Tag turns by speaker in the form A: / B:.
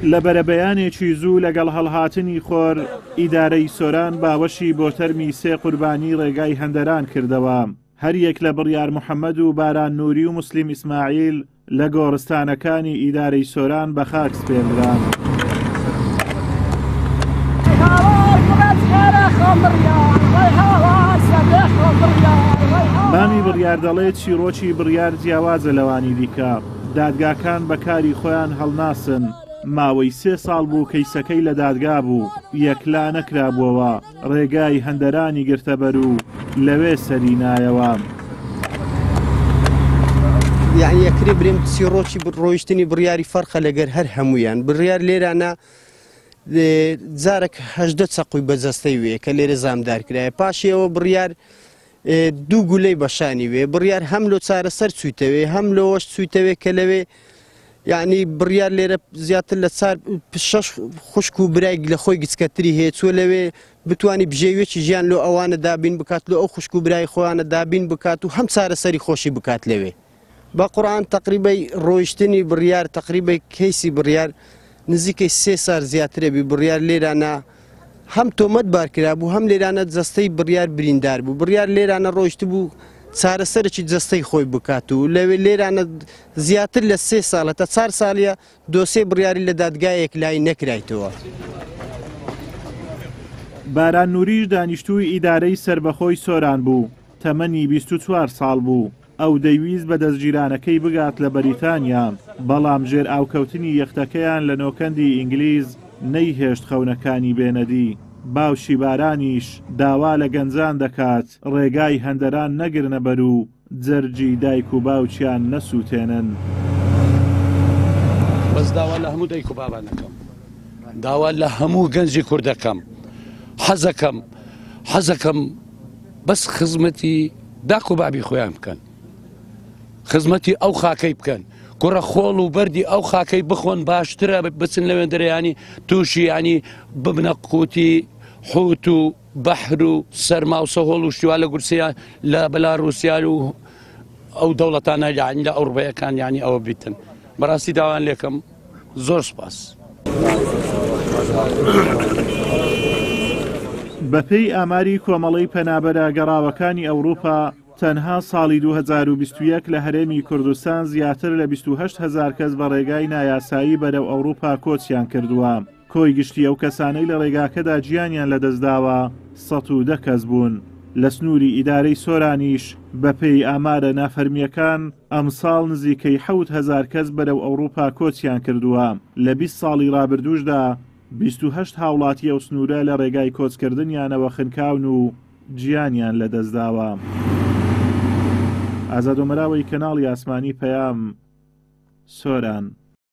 A: لە بەرەبەیانێکی زوو لەگەڵ هەڵهاتنی خۆر ئیدارەی سۆران باوەشی بۆ تەرمی 3 قوربانی ڕێگای هەندەران کردەوە. هەر یەک لە بڕیار محەممەد و باران نووری و مسلیم ئیسماعیل لە گۆڕستانەکانی ئیدارەی سۆران بە خاک سپێنران. مامی بڕیار دەڵێت چیرۆکی بڕیار جیاوازە لەوانی دیکە. دادگاکان بەکاری خۆیان هەڵناسن. ماوەی 3 ساڵ بوو کەیسەکەی لە دادگا بوو، یەکلا نەکرابووەوە، ڕێگای هەندەرانی گرتەبەر و لەوێ سەری نایەوە.
B: یعنی یەکرێ برێم چیرۆکی ڕۆیشتنی بڕیاری فەرقە لەگەر هەر هەمویان. بڕیار لێرانە جارێک 18 چەقوی بەجەستەی وێ کە لێرە زامدارکرایە، پاشیەوە بڕیار 2 گولەی بەشانی وێ. بڕیار هەم لۆ چارەسەر چوویتەوێ، هەم لەوەش چوویتەوێ کە لەوێ یعنی بڕیار لێرە زیاتر لە 6 خوشک و برای لە خۆی گچکەتری هەیە، چوە لەوێ بتوانی بژێوێکی ژیان لۆ ئەوانە دابین بکات، لۆ ئەو خوشک و برای خۆیانە دابین بکات و هەم چارەسەری خۆشی بکات لەوێ. بە قورئان تقریبەی ڕۆیشتنی بڕیار تقریبەی کەیسی بڕیار نزیکەی 3 سال زیاترە بی. بڕیار لێرانە هەم تۆمەت بارکرا بوو، هەم لێرانە جەستەی بڕیار بریندار بوو. بڕیار لێرانە ڕۆیشت بوو چارەسەرێکی جەستەی خۆی بکات و لەوێ لێرانە زیاتر لە 3 ساڵە تا 4 ساڵیە دۆسێ بڕیاری لە دادگایەک لای نەکرایتەوە.
A: باران نووریش دانیشتووی ئیدارەی سربەخۆی سۆران بوو، تەمەنی 24 ساڵ بوو. ئەو دەیویست بە دەستگیرانەکەی بگات لە بەریتانیا، بەڵام ژێر ئاوکەوتنی یەختەکەیان لە نۆکەندی ئینگلیز نەیهێشت خەونەکانی بێنەدی. باوشی بارانیش داوا لە گەنجان دەکات ڕێگای هەندەران نەگرنە بەر و جەرجی دایک و باوچیان نەسووتێنن.
C: بەس داوا لە هەموو دایک و بابانەکەم، داوا لە هەموو گەنجی کوردەکەم، حەزەکەم بەس خزمەتی داک و بابی خۆیان بکەن، خزمەتی ئەو خاکەی بکەن، کوڕە خۆڵ و بەردی ئەو خاکەی بخۆن، باشترە بچن لەوێن دەرەیانی تووشی ینی ببنە قوتی حوت و بەحر و سەرما و سەهۆڵ و شتیوا لە گورسیان لە بەلا رووسیا و ئەو دەوڵەتانە یعنی لە ئەوروپایەکان ینی ئەوە بیتن. بەڕاستی داوان لێکم زۆر سپاس.
A: بەپێی ئاماری کۆمەڵەی پەنابەرە گەڕاوەکانی ئەوروپا تەنها ساڵی 2021 لە هەرێمی کوردستان زیاتر لە 28,000 کەس بە ڕێگای نایاسایی بەرەو ئەوروپا کۆچیان کردووە. کۆی گشتی ئەو کەسانەی لە ڕێگاکەدا گیانیان لەدەستداوە 110 کەس بوون. لە سنووری ئیدارەی سۆرانیش بەپێی ئامارە نافەرمیەکان ئەمساڵ نزیکەی 7,000 کەس بەرەو ئەوروپا کۆچیان کردووە. لە 20 ساڵی ڕابردووشدا 28 هاوڵاتی ئەو سنوورە لە ڕێگای کۆچکردنیانەوە خنکاون و گیانیان لەدەستداوە. ئازاد ومەراوی کەناڵی ئاسمانی پەیام، سۆران.